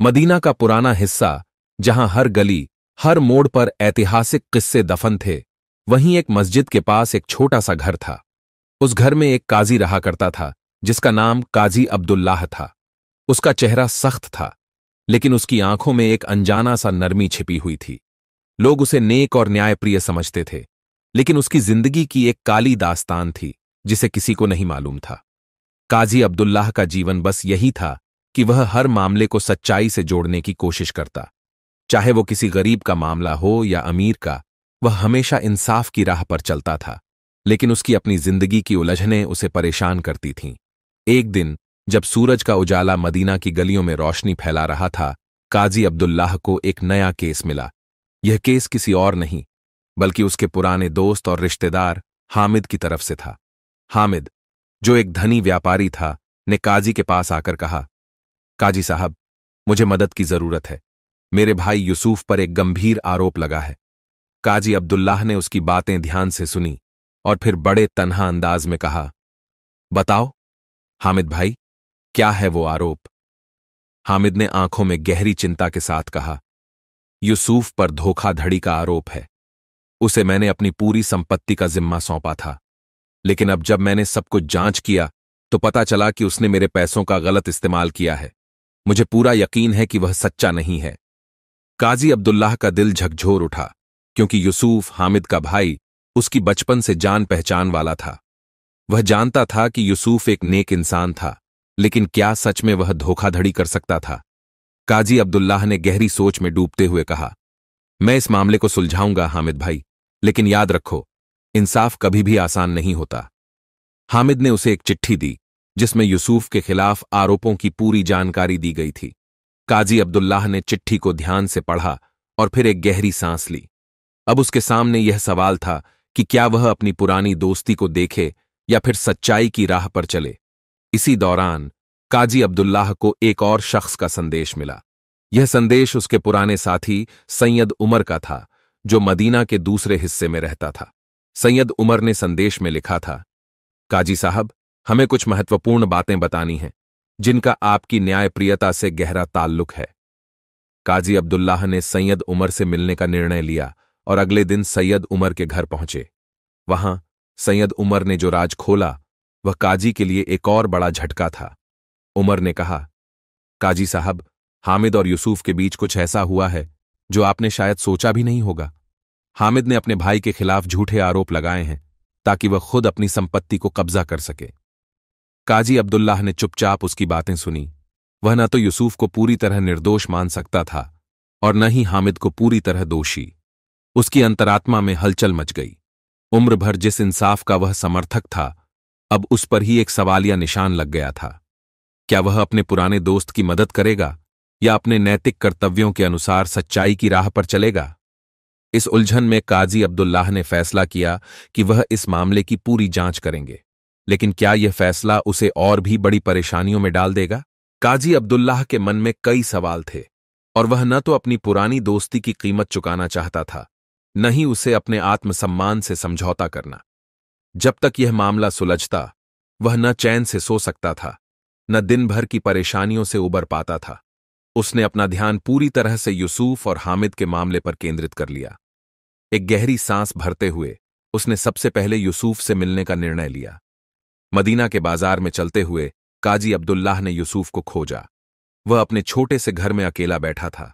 Medina का पुराना हिस्सा, जहां हर गली, हर मोड़ पर ऐतिहासिक किस्से दफन थे, वहीं एक मस्जिद के पास एक छोटा सा घर था। उस घर में एक काजी रहा करता था, जिसका नाम काजी अब्दुल्लाह था। उसका चेहरा सख्त था, लेकिन उसकी आंखों में एक अनजाना सा नरमी छिपी हुई थी। लोग उसे नेक और न्यायप्रिय समझते थे, लेकिन उसकी जिंदगी की एक काली दास्तान थी, जिसे किसी को नहीं मालूम था। काजी अब्दुल्लाह का जीवन बस यही था कि वह हर मामले को सच्चाई से जोड़ने की कोशिश करता। चाहे वो किसी गरीब का मामला हो या अमीर का, वह हमेशा इंसाफ की राह पर चलता था। लेकिन उसकी अपनी जिंदगी की उलझनें उसे परेशान करती थीं। एक दिन, जब सूरज का उजाला मदीना की गलियों में रोशनी फैला रहा था, काजी अब्दुल्लाह को एक नया केस मिला। यह केस किसी और नहीं, बल्कि उसके पुराने दोस्त और रिश्तेदार हामिद की तरफ से था। हामिद, जो एक धनी व्यापारी था, ने काजी के पास आकर कहा, काजी साहब, मुझे मदद की जरूरत है। मेरे भाई यूसुफ पर एक गंभीर आरोप लगा है। काजी अब्दुल्लाह ने उसकी बातें ध्यान से सुनी और फिर बड़े तन्हा अंदाज में कहा, बताओ हामिद भाई, क्या है वो आरोप? हामिद ने आंखों में गहरी चिंता के साथ कहा, यूसुफ पर धोखाधड़ी का आरोप है। उसे मैंने अपनी पूरी संपत्ति का जिम्मा सौंपा था, लेकिन अब जब मैंने सब कुछ जांच किया तो पता चला कि उसने मेरे पैसों का गलत इस्तेमाल किया है। मुझे पूरा यकीन है कि वह सच्चा नहीं है। काजी अब्दुल्लाह का दिल झकझोर उठा, क्योंकि यूसुफ, हामिद का भाई, उसकी बचपन से जान पहचान वाला था। वह जानता था कि यूसुफ एक नेक इंसान था, लेकिन क्या सच में वह धोखाधड़ी कर सकता था? काजी अब्दुल्लाह ने गहरी सोच में डूबते हुए कहा, मैं इस मामले को सुलझाऊंगा हामिद भाई, लेकिन याद रखो, इंसाफ कभी भी आसान नहीं होता। हामिद ने उसे एक चिट्ठी दी, जिसमें यूसुफ के खिलाफ आरोपों की पूरी जानकारी दी गई थी। काजी अब्दुल्लाह ने चिट्ठी को ध्यान से पढ़ा और फिर एक गहरी सांस ली। अब उसके सामने यह सवाल था कि क्या वह अपनी पुरानी दोस्ती को देखे या फिर सच्चाई की राह पर चले। इसी दौरान काजी अब्दुल्लाह को एक और शख्स का संदेश मिला। यह संदेश उसके पुराने साथी सैयद उमर का था, जो मदीना के दूसरे हिस्से में रहता था। सैयद उमर ने संदेश में लिखा था, काजी साहब, हमें कुछ महत्वपूर्ण बातें बतानी हैं, जिनका आपकी न्यायप्रियता से गहरा ताल्लुक है। काजी अब्दुल्लाह ने सैयद उमर से मिलने का निर्णय लिया और अगले दिन सैयद उमर के घर पहुंचे। वहां सैयद उमर ने जो राज खोला, वह काजी के लिए एक और बड़ा झटका था। उमर ने कहा, काजी साहब, हामिद और यूसुफ के बीच कुछ ऐसा हुआ है जो आपने शायद सोचा भी नहीं होगा। हामिद ने अपने भाई के खिलाफ झूठे आरोप लगाए हैं, ताकि वह खुद अपनी संपत्ति को कब्जा कर सके। काजी अब्दुल्लाह ने चुपचाप उसकी बातें सुनी। वह न तो यूसुफ को पूरी तरह निर्दोष मान सकता था और न ही हामिद को पूरी तरह दोषी। उसकी अंतरात्मा में हलचल मच गई। उम्र भर जिस इंसाफ का वह समर्थक था, अब उस पर ही एक सवालिया निशान लग गया था। क्या वह अपने पुराने दोस्त की मदद करेगा या अपने नैतिक कर्तव्यों के अनुसार सच्चाई की राह पर चलेगा? इस उलझन में काजी अब्दुल्लाह ने फैसला किया कि वह इस मामले की पूरी जांच करेंगे। लेकिन क्या यह फैसला उसे और भी बड़ी परेशानियों में डाल देगा? काजी अब्दुल्लाह के मन में कई सवाल थे, और वह न तो अपनी पुरानी दोस्ती की कीमत चुकाना चाहता था, न ही उसे अपने आत्मसम्मान से समझौता करना। जब तक यह मामला सुलझता, वह न चैन से सो सकता था, न दिन भर की परेशानियों से उबर पाता था। उसने अपना ध्यान पूरी तरह से यूसुफ और हामिद के मामले पर केंद्रित कर लिया। एक गहरी सांस भरते हुए उसने सबसे पहले यूसुफ से मिलने का निर्णय लिया। मदीना के बाजार में चलते हुए काजी अब्दुल्लाह ने यूसुफ को खोजा। वह अपने छोटे से घर में अकेला बैठा था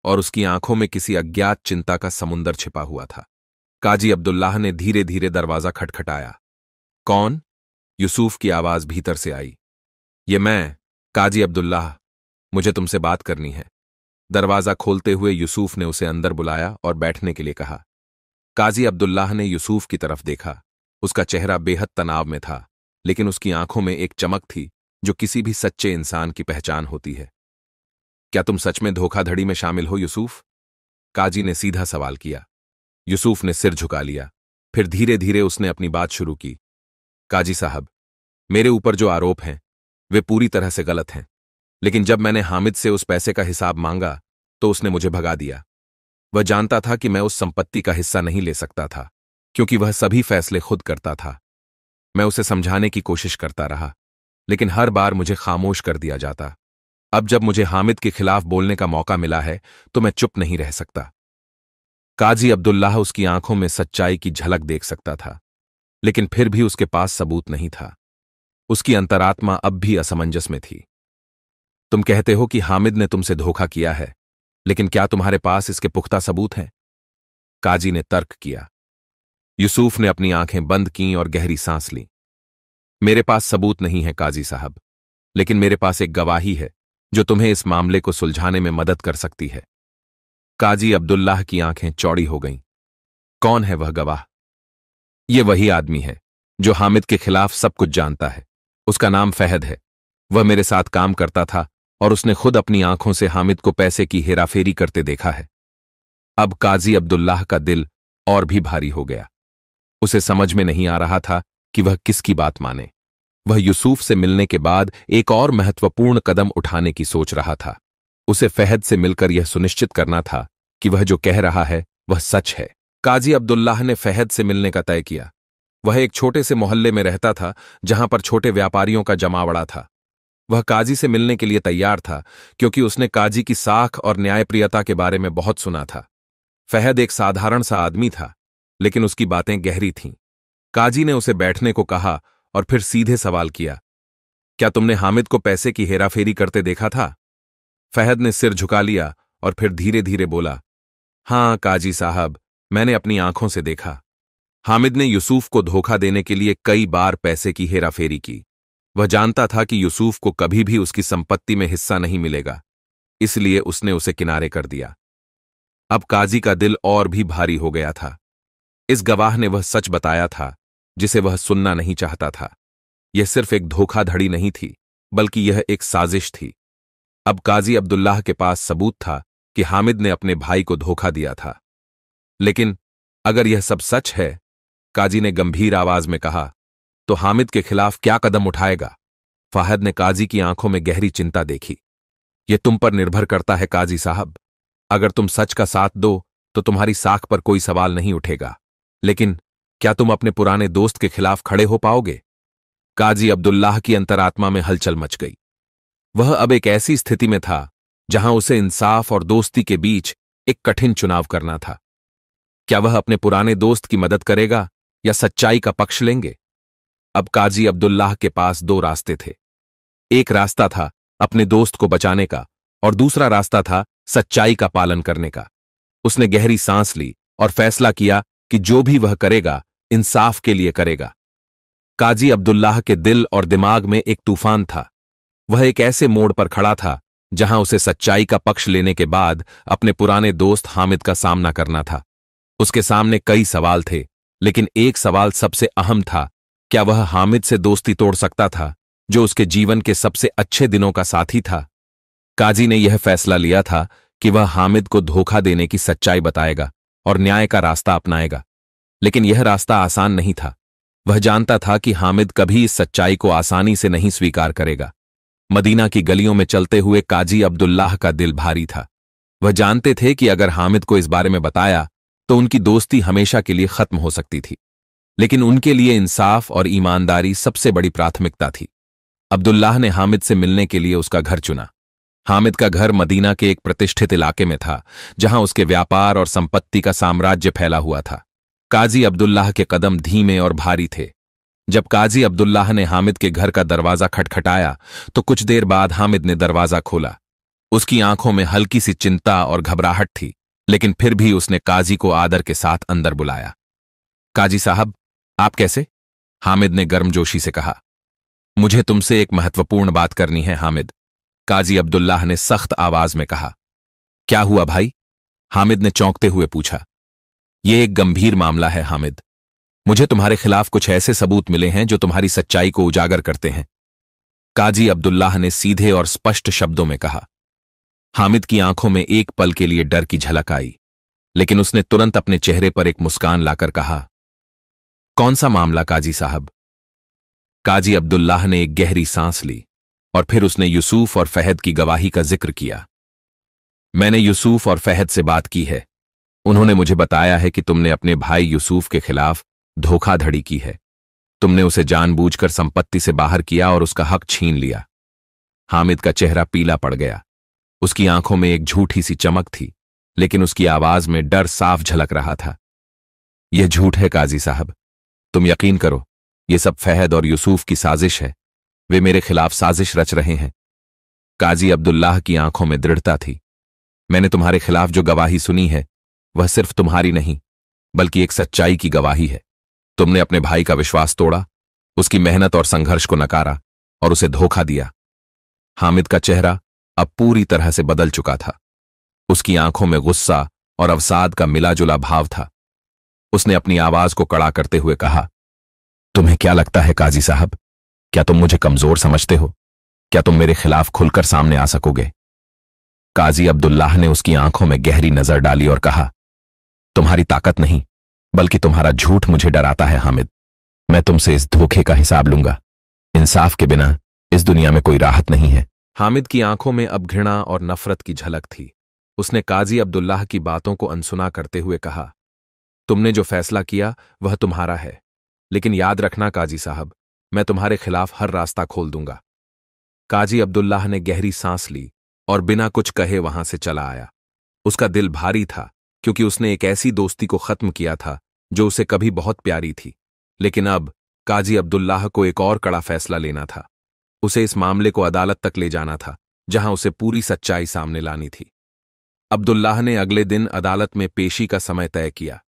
और उसकी आंखों में किसी अज्ञात चिंता का समुंदर छिपा हुआ था। काजी अब्दुल्लाह ने धीरे धीरे दरवाजा खटखटाया। कौन? यूसुफ की आवाज भीतर से आई। ये मैं, काजी अब्दुल्लाह, मुझे तुमसे बात करनी है। दरवाजा खोलते हुए यूसुफ ने उसे अंदर बुलाया और बैठने के लिए कहा। काजी अब्दुल्लाह ने यूसुफ की तरफ देखा। उसका चेहरा बेहद तनाव में था, लेकिन उसकी आंखों में एक चमक थी जो किसी भी सच्चे इंसान की पहचान होती है। क्या तुम सच में धोखाधड़ी में शामिल हो यूसुफ? काजी ने सीधा सवाल किया। यूसुफ ने सिर झुका लिया। फिर धीरे धीरे उसने अपनी बात शुरू की। काजी साहब, मेरे ऊपर जो आरोप हैं वे पूरी तरह से गलत हैं, लेकिन जब मैंने हामिद से उस पैसे का हिसाब मांगा तो उसने मुझे भगा दिया। वह जानता था कि मैं उस संपत्ति का हिस्सा नहीं ले सकता था, क्योंकि वह सभी फैसले खुद करता था। मैं उसे समझाने की कोशिश करता रहा, लेकिन हर बार मुझे खामोश कर दिया जाता। अब जब मुझे हामिद के खिलाफ बोलने का मौका मिला है तो मैं चुप नहीं रह सकता। काजी अब्दुल्लाह उसकी आंखों में सच्चाई की झलक देख सकता था, लेकिन फिर भी उसके पास सबूत नहीं था। उसकी अंतरात्मा अब भी असमंजस में थी। तुम कहते हो कि हामिद ने तुमसे धोखा किया है, लेकिन क्या तुम्हारे पास इसके पुख्ता सबूत हैं? काजी ने तर्क किया। यूसुफ ने अपनी आंखें बंद कीं और गहरी सांस ली। मेरे पास सबूत नहीं है काजी साहब, लेकिन मेरे पास एक गवाही है जो तुम्हें इस मामले को सुलझाने में मदद कर सकती है। काजी अब्दुल्लाह की आंखें चौड़ी हो गईं। कौन है वह गवाह? यह वही आदमी है जो हामिद के खिलाफ सब कुछ जानता है। उसका नाम फहद है। वह मेरे साथ काम करता था और उसने खुद अपनी आंखों से हामिद को पैसे की हेराफेरी करते देखा है। अब काजी अब्दुल्लाह का दिल और भी भारी हो गया। उसे समझ में नहीं आ रहा था कि वह किसकी बात माने। वह यूसुफ से मिलने के बाद एक और महत्वपूर्ण कदम उठाने की सोच रहा था। उसे फहद से मिलकर यह सुनिश्चित करना था कि वह जो कह रहा है वह सच है। काजी अब्दुल्लाह ने फहद से मिलने का तय किया। वह एक छोटे से मोहल्ले में रहता था जहां पर छोटे व्यापारियों का जमावड़ा था। वह काजी से मिलने के लिए तैयार था क्योंकि उसने काजी की साख और न्यायप्रियता के बारे में बहुत सुना था। फहद एक साधारण सा आदमी था, लेकिन उसकी बातें गहरी थीं। काजी ने उसे बैठने को कहा और फिर सीधे सवाल किया, क्या तुमने हामिद को पैसे की हेराफेरी करते देखा था? फहद ने सिर झुका लिया और फिर धीरे धीरे बोला, हां काजी साहब, मैंने अपनी आंखों से देखा। हामिद ने यूसुफ को धोखा देने के लिए कई बार पैसे की हेराफेरी की। वह जानता था कि यूसुफ को कभी भी उसकी संपत्ति में हिस्सा नहीं मिलेगा, इसलिए उसने उसे किनारे कर दिया। अब काजी का दिल और भी भारी हो गया था। इस गवाह ने वह सच बताया था जिसे वह सुनना नहीं चाहता था। यह सिर्फ एक धोखाधड़ी नहीं थी, बल्कि यह एक साजिश थी। अब काजी अब्दुल्लाह के पास सबूत था कि हामिद ने अपने भाई को धोखा दिया था। लेकिन अगर यह सब सच है, काजी ने गंभीर आवाज में कहा, तो हामिद के खिलाफ क्या कदम उठाएगा? फहद ने काजी की आंखों में गहरी चिंता देखी। यह तुम पर निर्भर करता है काजी साहब। अगर तुम सच का साथ दो तो तुम्हारी साख पर कोई सवाल नहीं उठेगा, लेकिन क्या तुम अपने पुराने दोस्त के खिलाफ खड़े हो पाओगे? काजी अब्दुल्लाह की अंतरात्मा में हलचल मच गई। वह अब एक ऐसी स्थिति में था जहां उसे इंसाफ और दोस्ती के बीच एक कठिन चुनाव करना था। क्या वह अपने पुराने दोस्त की मदद करेगा या सच्चाई का पक्ष लेंगे? अब काजी अब्दुल्लाह के पास दो रास्ते थे। एक रास्ता था अपने दोस्त को बचाने का और दूसरा रास्ता था सच्चाई का पालन करने का। उसने गहरी सांस ली और फैसला किया कि जो भी वह करेगा, इंसाफ के लिए करेगा। काजी अब्दुल्लाह के दिल और दिमाग में एक तूफान था। वह एक ऐसे मोड़ पर खड़ा था जहां उसे सच्चाई का पक्ष लेने के बाद अपने पुराने दोस्त हामिद का सामना करना था। उसके सामने कई सवाल थे, लेकिन एक सवाल सबसे अहम था, क्या वह हामिद से दोस्ती तोड़ सकता था, जो उसके जीवन के सबसे अच्छे दिनों का साथी था? काजी ने यह फैसला लिया था कि वह हामिद को धोखा देने की सच्चाई बताएगा और न्याय का रास्ता अपनाएगा। लेकिन यह रास्ता आसान नहीं था। वह जानता था कि हामिद कभी इस सच्चाई को आसानी से नहीं स्वीकार करेगा। मदीना की गलियों में चलते हुए काजी अब्दुल्लाह का दिल भारी था। वह जानते थे कि अगर हामिद को इस बारे में बताया तो उनकी दोस्ती हमेशा के लिए खत्म हो सकती थी, लेकिन उनके लिए इंसाफ और ईमानदारी सबसे बड़ी प्राथमिकता थी। अब्दुल्लाह ने हामिद से मिलने के लिए उसका घर चुना। हामिद का घर मदीना के एक प्रतिष्ठित इलाके में था, जहां उसके व्यापार और संपत्ति का साम्राज्य फैला हुआ था। काजी अब्दुल्लाह के कदम धीमे और भारी थे। जब काजी अब्दुल्लाह ने हामिद के घर का दरवाजा खटखटाया तो कुछ देर बाद हामिद ने दरवाजा खोला। उसकी आंखों में हल्की सी चिंता और घबराहट थी, लेकिन फिर भी उसने काजी को आदर के साथ अंदर बुलाया। काजी साहब, आप कैसे? हामिद ने गर्मजोशी से कहा। मुझे तुमसे एक महत्वपूर्ण बात करनी है हामिद, काजी अब्दुल्लाह ने सख्त आवाज में कहा। क्या हुआ भाई? हामिद ने चौंकते हुए पूछा। यह एक गंभीर मामला है हामिद। मुझे तुम्हारे खिलाफ कुछ ऐसे सबूत मिले हैं जो तुम्हारी सच्चाई को उजागर करते हैं, काजी अब्दुल्लाह ने सीधे और स्पष्ट शब्दों में कहा। हामिद की आंखों में एक पल के लिए डर की झलक आई, लेकिन उसने तुरंत अपने चेहरे पर एक मुस्कान लाकर कहा, कौन सा मामला काजी साहब? काजी अब्दुल्लाह ने एक गहरी सांस ली और फिर उसने यूसुफ और फहद की गवाही का जिक्र किया। मैंने यूसुफ और फहद से बात की है। उन्होंने मुझे बताया है कि तुमने अपने भाई यूसुफ के खिलाफ धोखाधड़ी की है। तुमने उसे जानबूझकर संपत्ति से बाहर किया और उसका हक छीन लिया। हामिद का चेहरा पीला पड़ गया। उसकी आंखों में एक झूठी सी चमक थी, लेकिन उसकी आवाज में डर साफ झलक रहा था। यह झूठ है काजी साहब, तुम यकीन करो, यह सब फहद और यूसुफ की साजिश है। वे मेरे खिलाफ साजिश रच रहे हैं। काजी अब्दुल्लाह की आंखों में दृढ़ता थी। मैंने तुम्हारे खिलाफ जो गवाही सुनी है वह सिर्फ तुम्हारी नहीं बल्कि एक सच्चाई की गवाही है। तुमने अपने भाई का विश्वास तोड़ा, उसकी मेहनत और संघर्ष को नकारा और उसे धोखा दिया। हामिद का चेहरा अब पूरी तरह से बदल चुका था। उसकी आंखों में गुस्सा और अवसाद का मिलाजुला भाव था। उसने अपनी आवाज को कड़ा करते हुए कहा, तुम्हें क्या लगता है काजी साहब, क्या तुम मुझे कमजोर समझते हो? क्या तुम मेरे खिलाफ खुलकर सामने आ सकोगे? काजी अब्दुल्लाह ने उसकी आंखों में गहरी नजर डाली और कहा, तुम्हारी ताकत नहीं बल्कि तुम्हारा झूठ मुझे डराता है हामिद। मैं तुमसे इस धोखे का हिसाब लूंगा। इंसाफ के बिना इस दुनिया में कोई राहत नहीं है। हामिद की आंखों में अब घृणा और नफरत की झलक थी। उसने काजी अब्दुल्लाह की बातों को अनसुना करते हुए कहा, तुमने जो फैसला किया वह तुम्हारा है, लेकिन याद रखना काजी साहब, मैं तुम्हारे खिलाफ हर रास्ता खोल दूंगा। काजी अब्दुल्लाह ने गहरी सांस ली और बिना कुछ कहे वहां से चला आया। उसका दिल भारी था, क्योंकि उसने एक ऐसी दोस्ती को खत्म किया था जो उसे कभी बहुत प्यारी थी। लेकिन अब काजी अब्दुल्लाह को एक और कड़ा फैसला लेना था। उसे इस मामले को अदालत तक ले जाना था, जहां उसे पूरी सच्चाई सामने लानी थी। अब्दुल्लाह ने अगले दिन अदालत में पेशी का समय तय किया।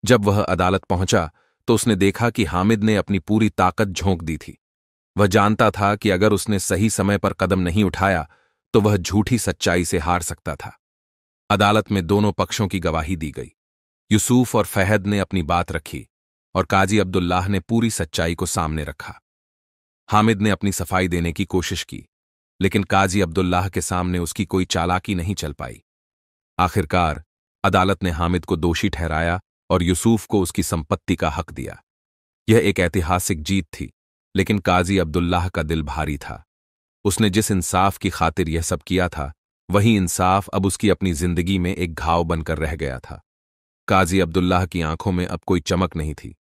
जब वह अदालत पहुंचा तो उसने देखा कि हामिद ने अपनी पूरी ताकत झोंक दी थी। वह जानता था कि अगर उसने सही समय पर कदम नहीं उठाया तो वह झूठी सच्चाई से हार सकता था। अदालत में दोनों पक्षों की गवाही दी गई। यूसुफ और फहद ने अपनी बात रखी और काजी अब्दुल्लाह ने पूरी सच्चाई को सामने रखा। हामिद ने अपनी सफाई देने की कोशिश की, लेकिन काजी अब्दुल्लाह के सामने उसकी कोई चालाकी नहीं चल पाई। आखिरकार अदालत ने हामिद को दोषी ठहराया और यूसुफ को उसकी संपत्ति का हक दिया। यह एक ऐतिहासिक जीत थी, लेकिन काजी अब्दुल्लाह का दिल भारी था। उसने जिस इंसाफ की खातिर यह सब किया था, वही इंसाफ अब उसकी अपनी जिंदगी में एक घाव बनकर रह गया था। काजी अब्दुल्लाह की आंखों में अब कोई चमक नहीं थी।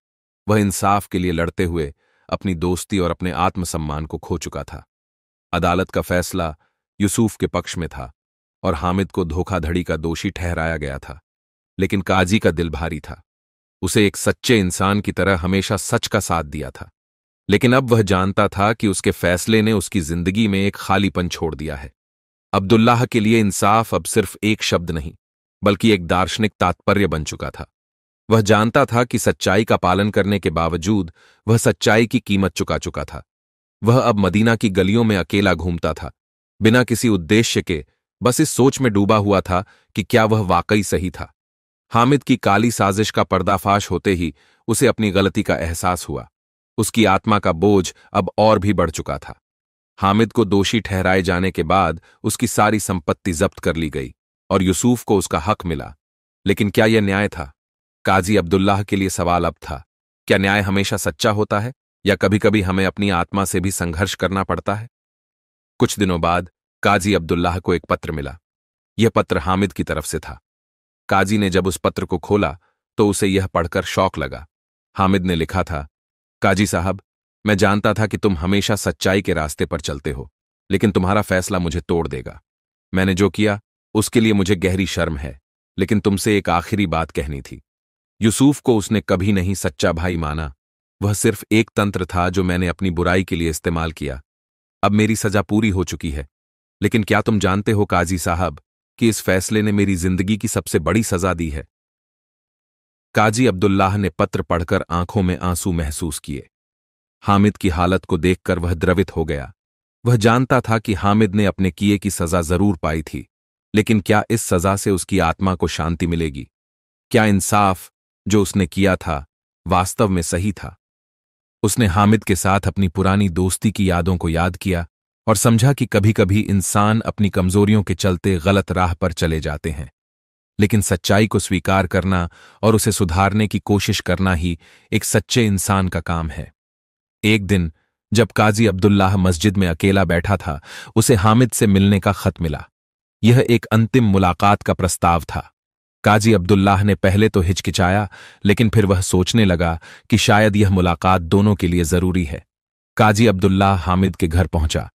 वह इंसाफ के लिए लड़ते हुए अपनी दोस्ती और अपने आत्मसम्मान को खो चुका था। अदालत का फैसला यूसुफ के पक्ष में था और हामिद को धोखाधड़ी का दोषी ठहराया गया था। लेकिन काजी का दिल भारी था। उसे एक सच्चे इंसान की तरह हमेशा सच का साथ दिया था, लेकिन अब वह जानता था कि उसके फैसले ने उसकी जिंदगी में एक खालीपन छोड़ दिया है। अब्दुल्लाह के लिए इंसाफ अब सिर्फ एक शब्द नहीं बल्कि एक दार्शनिक तात्पर्य बन चुका था। वह जानता था कि सच्चाई का पालन करने के बावजूद वह सच्चाई की कीमत चुका चुका था। वह अब मदीना की गलियों में अकेला घूमता था, बिना किसी उद्देश्य के, बस इस सोच में डूबा हुआ था कि क्या वह वाकई सही था। हामिद की काली साजिश का पर्दाफाश होते ही उसे अपनी गलती का एहसास हुआ। उसकी आत्मा का बोझ अब और भी बढ़ चुका था। हामिद को दोषी ठहराए जाने के बाद उसकी सारी संपत्ति जब्त कर ली गई और यूसुफ को उसका हक मिला। लेकिन क्या यह न्याय था? काजी अब्दुल्लाह के लिए सवाल अब था, क्या न्याय हमेशा सच्चा होता है या कभी-कभी हमें अपनी आत्मा से भी संघर्ष करना पड़ता है? कुछ दिनों बाद काजी अब्दुल्लाह को एक पत्र मिला। यह पत्र हामिद की तरफ से था। काजी ने जब उस पत्र को खोला तो उसे यह पढ़कर शौक लगा। हामिद ने लिखा था, काजी साहब, मैं जानता था कि तुम हमेशा सच्चाई के रास्ते पर चलते हो, लेकिन तुम्हारा फैसला मुझे तोड़ देगा। मैंने जो किया उसके लिए मुझे गहरी शर्म है, लेकिन तुमसे एक आखिरी बात कहनी थी। यूसुफ को उसने कभी नहीं सच्चा भाई माना। वह सिर्फ एक तंत्र था जो मैंने अपनी बुराई के लिए इस्तेमाल किया। अब मेरी सजा पूरी हो चुकी है, लेकिन क्या तुम जानते हो काजी साहब कि इस फैसले ने मेरी जिंदगी की सबसे बड़ी सजा दी है? काजी अब्दुल्लाह ने पत्र पढ़कर आंखों में आंसू महसूस किए। हामिद की हालत को देखकर वह द्रवित हो गया। वह जानता था कि हामिद ने अपने किए की सजा जरूर पाई थी, लेकिन क्या इस सजा से उसकी आत्मा को शांति मिलेगी? क्या इंसाफ जो उसने किया था वास्तव में सही था? उसने हामिद के साथ अपनी पुरानी दोस्ती की यादों को याद किया और समझा कि कभी-कभी इंसान अपनी कमजोरियों के चलते गलत राह पर चले जाते हैं, लेकिन सच्चाई को स्वीकार करना और उसे सुधारने की कोशिश करना ही एक सच्चे इंसान का काम है। एक दिन जब काजी अब्दुल्लाह मस्जिद में अकेला बैठा था, उसे हामिद से मिलने का खत मिला। यह एक अंतिम मुलाकात का प्रस्ताव था। काजी अब्दुल्लाह ने पहले तो हिचकिचाया, लेकिन फिर वह सोचने लगा कि शायद यह मुलाकात दोनों के लिए जरूरी है। काजी अब्दुल्लाह हामिद के घर पहुंचा।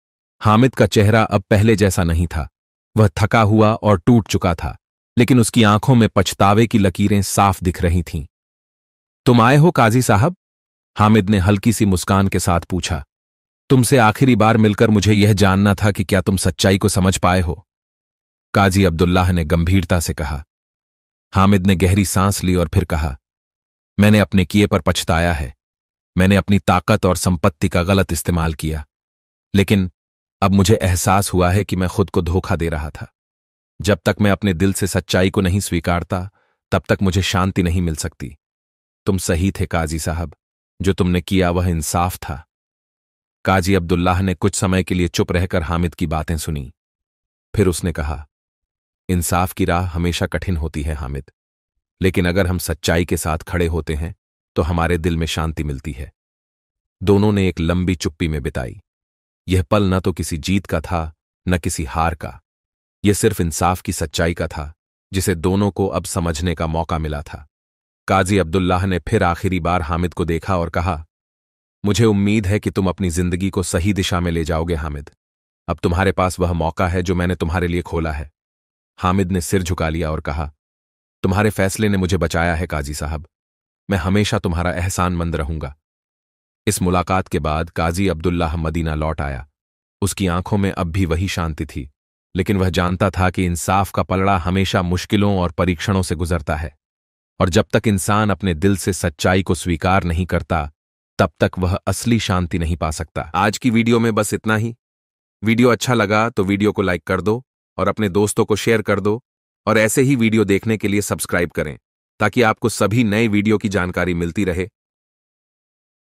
हामिद का चेहरा अब पहले जैसा नहीं था। वह थका हुआ और टूट चुका था, लेकिन उसकी आंखों में पछतावे की लकीरें साफ दिख रही थीं। तुम आए हो काजी साहब? हामिद ने हल्की सी मुस्कान के साथ पूछा। तुमसे आखिरी बार मिलकर मुझे यह जानना था कि क्या तुम सच्चाई को समझ पाए हो, काजी अब्दुल्लाह ने गंभीरता से कहा। हामिद ने गहरी सांस ली और फिर कहा, मैंने अपने किए पर पछताया है। मैंने अपनी ताकत और संपत्ति का गलत इस्तेमाल किया, लेकिन अब मुझे एहसास हुआ है कि मैं खुद को धोखा दे रहा था। जब तक मैं अपने दिल से सच्चाई को नहीं स्वीकारता, तब तक मुझे शांति नहीं मिल सकती। तुम सही थे काजी साहब, जो तुमने किया वह इंसाफ था। काजी अब्दुल्लाह ने कुछ समय के लिए चुप रहकर हामिद की बातें सुनी। फिर उसने कहा, इंसाफ की राह हमेशा कठिन होती है हामिद, लेकिन अगर हम सच्चाई के साथ खड़े होते हैं तो हमारे दिल में शांति मिलती है। दोनों ने एक लंबी चुप्पी में बिताई। यह पल न तो किसी जीत का था, न किसी हार का। यह सिर्फ इंसाफ की सच्चाई का था, जिसे दोनों को अब समझने का मौका मिला था। काजी अब्दुल्लाह ने फिर आखिरी बार हामिद को देखा और कहा, मुझे उम्मीद है कि तुम अपनी जिंदगी को सही दिशा में ले जाओगे हामिद। अब तुम्हारे पास वह मौका है जो मैंने तुम्हारे लिए खोला है। हामिद ने सिर झुका लिया और कहा, तुम्हारे फैसले ने मुझे बचाया है काजी साहब। मैं हमेशा तुम्हारा एहसानमंद रहूंगा। इस मुलाकात के बाद काजी अब्दुल्लाह मदीना लौट आया। उसकी आंखों में अब भी वही शांति थी, लेकिन वह जानता था कि इंसाफ का पलड़ा हमेशा मुश्किलों और परीक्षणों से गुजरता है, और जब तक इंसान अपने दिल से सच्चाई को स्वीकार नहीं करता, तब तक वह असली शांति नहीं पा सकता। आज की वीडियो में बस इतना ही। वीडियो अच्छा लगा तो वीडियो को लाइक कर दो और अपने दोस्तों को शेयर कर दो, और ऐसे ही वीडियो देखने के लिए सब्सक्राइब करें, ताकि आपको सभी नए वीडियो की जानकारी मिलती रहे।